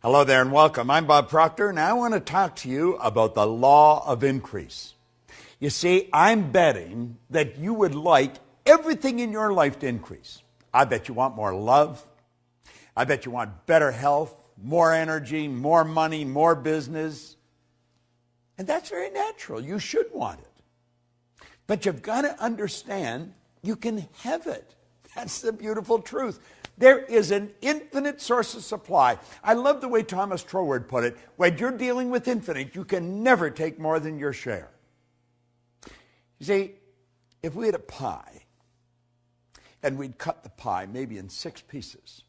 Hello there and welcome. I'm Bob Proctor, and I want to talk to you about the law of increase. You see, I'm betting that you would like everything in your life to increase. I bet you want more love. I bet you want better health, more energy, more money, more business. And that's very natural. You should want it. But you've got to understand you can have it. That's the beautiful truth. There is an infinite source of supply. I love the way Thomas Troward put it. When you're dealing with infinite, you can never take more than your share. You see, if we had a pie, and we'd cut the pie maybe in 6 pieces,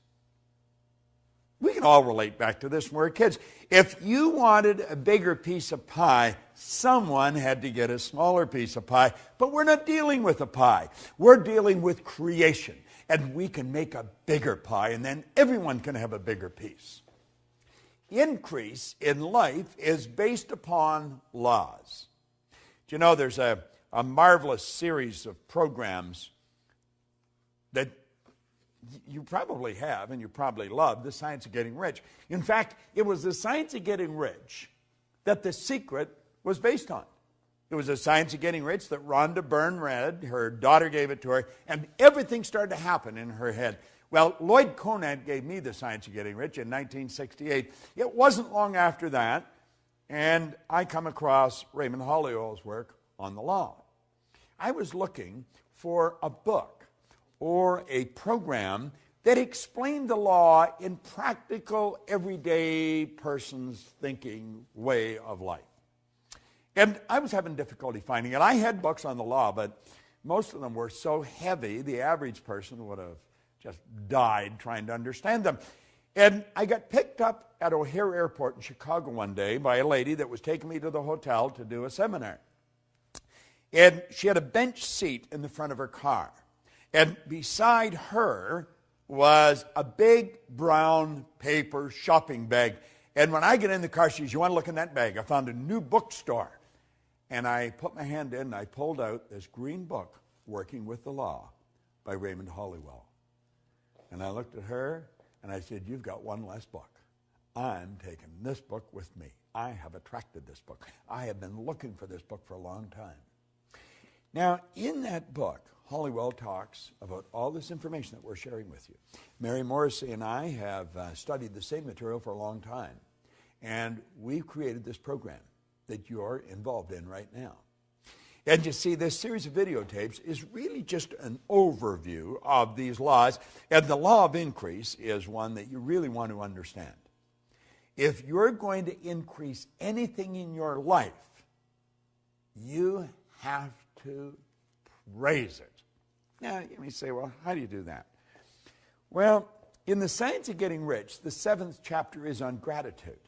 we can all relate back to this when we were kids. If you wanted a bigger piece of pie, someone had to get a smaller piece of pie. But we're not dealing with a pie. We're dealing with creation. And we can make a bigger pie, and then everyone can have a bigger piece. Increase in life is based upon laws. Do you know there's a marvelous series of programs that you probably have and you probably love, The Science of Getting Rich. In fact, it was The Science of Getting Rich that The Secret was based on. It was The Science of Getting Rich that Rhonda Byrne read. Her daughter gave it to her, and everything started to happen in her head. Well, Lloyd Conant gave me The Science of Getting Rich in 1968. It wasn't long after that, and I come across Raymond Holliwell's work on the law. I was looking for a book or a program that explained the law in practical, everyday person's thinking way of life. And I was having difficulty finding it. I had books on the law, but most of them were so heavy, the average person would have just died trying to understand them. And I got picked up at O'Hare Airport in Chicago one day by a lady that was taking me to the hotel to do a seminar. And she had a bench seat in the front of her car. And beside her was a big brown paper shopping bag. And when I get in the car, she says, "You want to look in that bag? I found a new bookstore." And I put my hand in and I pulled out this green book, Working with the Law, by Raymond Holliwell. And I looked at her and I said, "You've got one less book. I'm taking this book with me. I have attracted this book. I have been looking for this book for a long time." Now, in that book, Holliwell talks about all this information that we're sharing with you. Mary Morrissey and I have studied the same material for a long time, and we've created this program that you're involved in right now. And you see, this series of videotapes is really just an overview of these laws, and the law of increase is one that you really want to understand. If you're going to increase anything in your life, you have to praise it. Now, you may say, well, how do you do that? Well, in The Science of Getting Rich, the 7th chapter is on gratitude.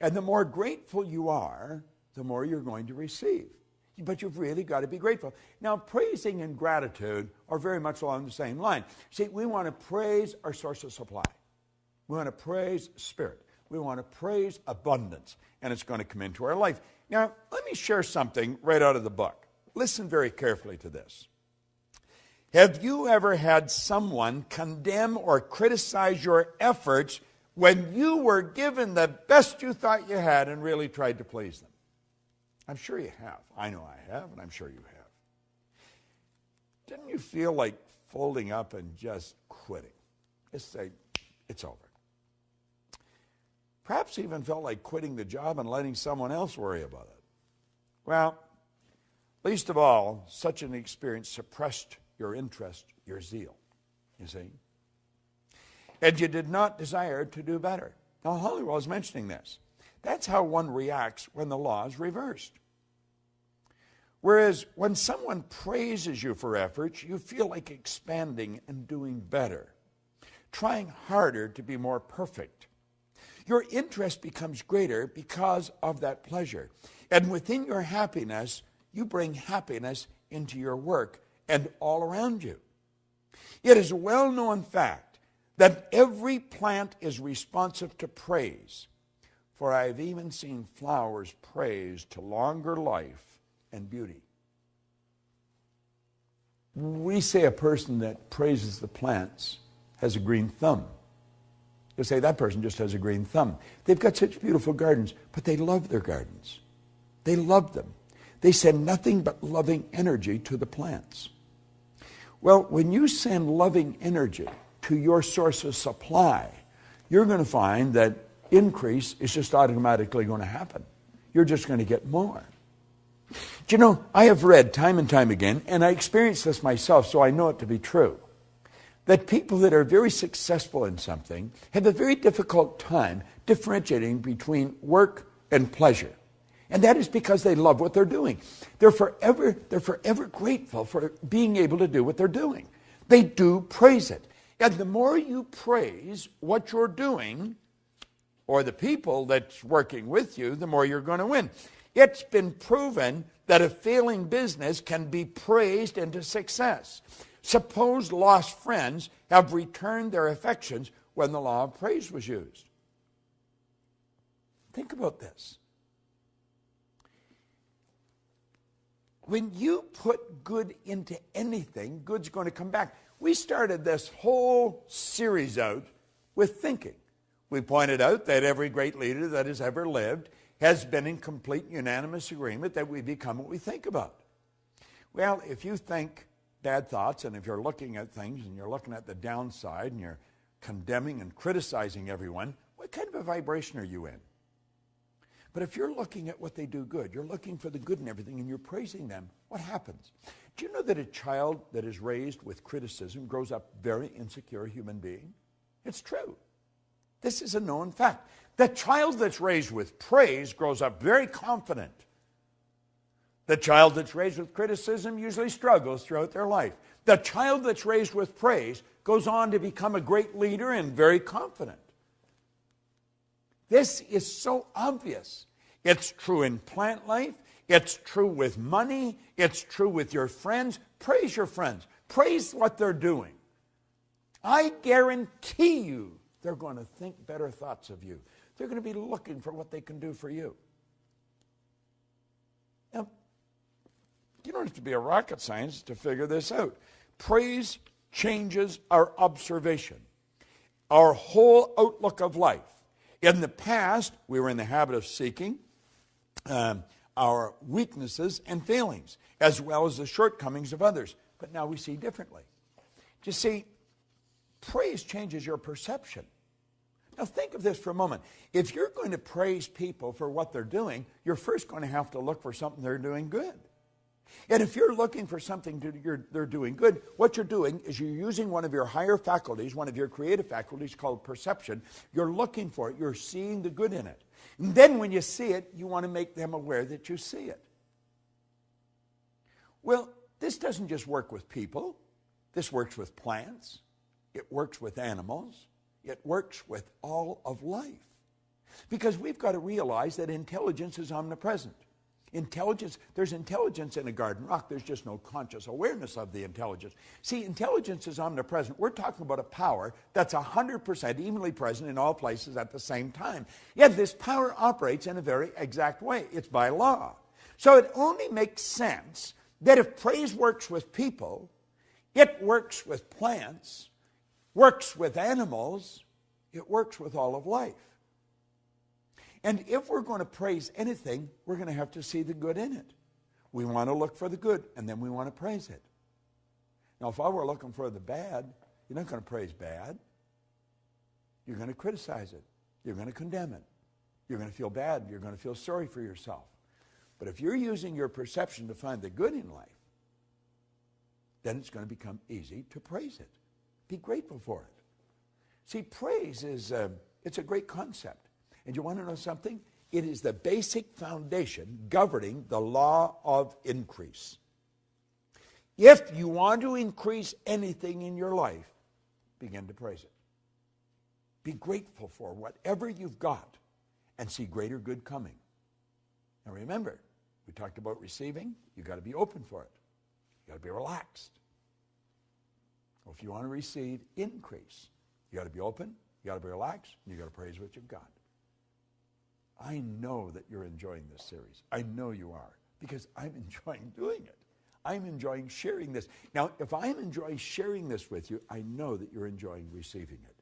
And the more grateful you are, the more you're going to receive. But you've really got to be grateful. Now, praising and gratitude are very much along the same line. See, we want to praise our source of supply. We want to praise Spirit. We want to praise abundance. And it's going to come into our life. Now, let me share something right out of the book. Listen very carefully to this. Have you ever had someone condemn or criticize your efforts when you were given the best you thought you had and really tried to please them? I'm sure you have. I know I have, and I'm sure you have. Didn't you feel like folding up and just quitting? Just say, it's over. Perhaps even felt like quitting the job and letting someone else worry about it. Well, least of all, such an experience suppressed your interest, your zeal, you see. And you did not desire to do better. Now, Holliwell is mentioning this. That's how one reacts when the law is reversed. Whereas when someone praises you for efforts, you feel like expanding and doing better, trying harder to be more perfect. Your interest becomes greater because of that pleasure. And within your happiness, you bring happiness into your work and all around you. It is a well-known fact that every plant is responsive to praise, for I have even seen flowers praised to longer life and beauty. We say a person that praises the plants has a green thumb. You'll say, that person just has a green thumb. They've got such beautiful gardens, but they love their gardens. They love them. They send nothing but loving energy to the plants. Well, when you send loving energy to your source of supply, you're going to find that increase is just automatically going to happen. You're just going to get more. Do you know, I have read time and time again, and I experienced this myself, so I know it to be true, that people that are very successful in something have a very difficult time differentiating between work and pleasure. And that is because they love what they're doing. They're forever grateful for being able to do what they're doing. They do praise it. And the more you praise what you're doing, or the people that's working with you, the more you're going to win. It's been proven that a failing business can be praised into success. Suppose lost friends have returned their affections when the law of praise was used. Think about this. When you put good into anything, good's going to come back. We started this whole series out with thinking. We pointed out that every great leader that has ever lived has been in complete unanimous agreement that we become what we think about. Well, if you think bad thoughts, and if you're looking at things and you're looking at the downside and you're condemning and criticizing everyone, what kind of a vibration are you in? But if you're looking at what they do good, you're looking for the good in everything and you're praising them, what happens? Do you know that a child that is raised with criticism grows up very insecure human being? It's true. This is a known fact. The child that's raised with praise grows up very confident. The child that's raised with criticism usually struggles throughout their life. The child that's raised with praise goes on to become a great leader and very confident. This is so obvious. It's true in plant life. It's true with money. It's true with your friends. Praise your friends. Praise what they're doing. I guarantee you they're going to think better thoughts of you. They're going to be looking for what they can do for you. Now, you don't have to be a rocket scientist to figure this out. Praise changes our observation, our whole outlook of life. In the past, we were in the habit of seeking our weaknesses and failings, as well as the shortcomings of others. But now we see differently. You see, praise changes your perception. Now think of this for a moment. If you're going to praise people for what they're doing, you're first going to have to look for something they're doing good. And if you're looking for something they're doing good, what you're doing is you're using one of your higher faculties, one of your creative faculties called perception. You're looking for it. You're seeing the good in it. And then when you see it, you want to make them aware that you see it. Well, this doesn't just work with people. This works with plants. It works with animals. It works with all of life. Because we've got to realize that intelligence is omnipresent. There's intelligence in a garden rock. There's just no conscious awareness of the intelligence. See, intelligence is omnipresent. We're talking about a power that's 100% evenly present in all places at the same time. Yet this power operates in a very exact way. It's by law. So it only makes sense that if praise works with people, it works with plants, works with animals, it works with all of life. And if we're going to praise anything, we're going to have to see the good in it. We want to look for the good, and then we want to praise it. Now, if I were looking for the bad, you're not going to praise bad. You're going to criticize it. You're going to condemn it. You're going to feel bad. You're going to feel sorry for yourself. But if you're using your perception to find the good in life, then it's going to become easy to praise it. Be grateful for it. See, praise is it's a great concept. And you want to know something? It is the basic foundation governing the law of increase. If you want to increase anything in your life, begin to praise it. Be grateful for whatever you've got and see greater good coming. Now remember, we talked about receiving. You've got to be open for it. You've got to be relaxed. Well, if you want to receive increase, you've got to be open, you've got to be relaxed, and you've got to praise what you've got. I know that you're enjoying this series. I know you are, because I'm enjoying doing it. I'm enjoying sharing this. Now, if I'm enjoying sharing this with you, I know that you're enjoying receiving it.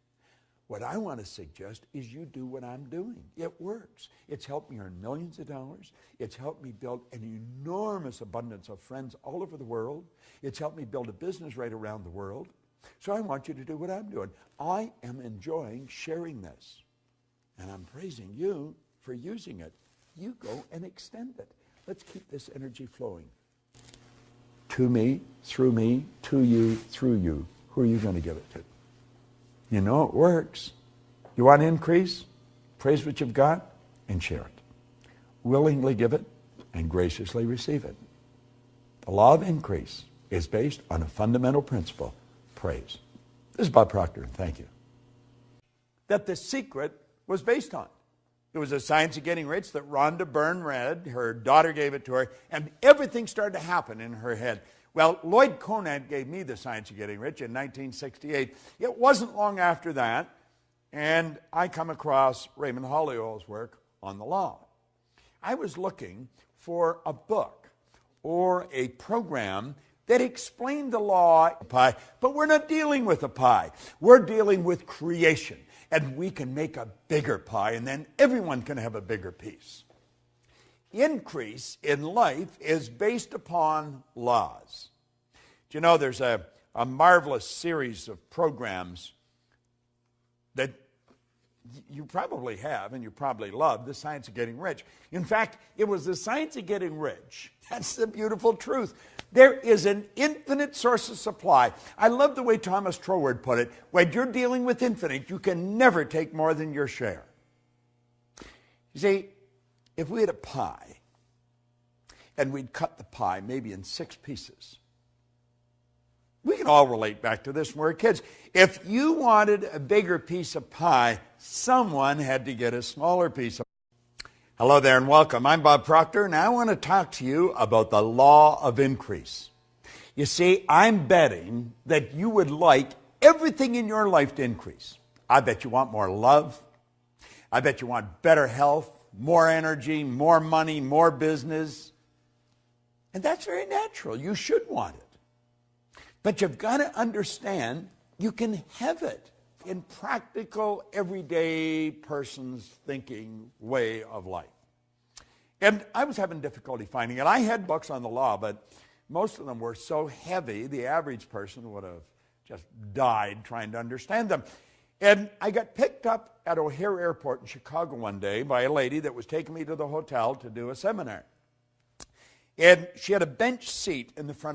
What I want to suggest is you do what I'm doing. It works. It's helped me earn millions of dollars. It's helped me build an enormous abundance of friends all over the world. It's helped me build a business right around the world. So I want you to do what I'm doing. I am enjoying sharing this. And I'm praising you for using it. You go and extend it. Let's keep this energy flowing. To me, to you, through you. Who are you going to give it to? You know it works. You want increase? Praise what you've got and share it. Willingly give it and graciously receive it. The law of increase is based on a fundamental principle, praise. This is Bob Proctor, and thank you. That The Secret was based on. It was a Science of Getting Rich that Rhonda Byrne read. Her daughter gave it to her, and everything started to happen in her head. Well, Lloyd Conant gave me The Science of Getting Rich in 1968. It wasn't long after that, and I come across Raymond Holliowell's work on the law. I was looking for a book or a program that explained the law of pie, but we're not dealing with a pie. We're dealing with creation, and we can make a bigger pie, and then everyone can have a bigger piece. Increase in life is based upon laws. Do you know there's a marvelous series of programs that you probably have and you probably love, The Science of Getting Rich. In fact, it was The Science of Getting Rich. That's the beautiful truth. There is an infinite source of supply. I love the way Thomas Troward put it. When you're dealing with infinite, you can never take more than your share. You see, if we had a pie, and we'd cut the pie maybe in 6 pieces, we can all relate back to this when we were kids. If you wanted a bigger piece of pie, someone had to get a smaller piece of pie. Hello there and welcome. I'm Bob Proctor, and I want to talk to you about the law of increase. You see, I'm betting that you would like everything in your life to increase. I bet you want more love. I bet you want better health, more energy, more money, more business. And that's very natural. You should want it. But you've got to understand you can have it in practical, everyday person's thinking way of life. And I was having difficulty finding it. I had books on the law, but most of them were so heavy, the average person would have just died trying to understand them. And I got picked up at O'Hare Airport in Chicago one day by a lady that was taking me to the hotel to do a seminar. And she had a bench seat in the front of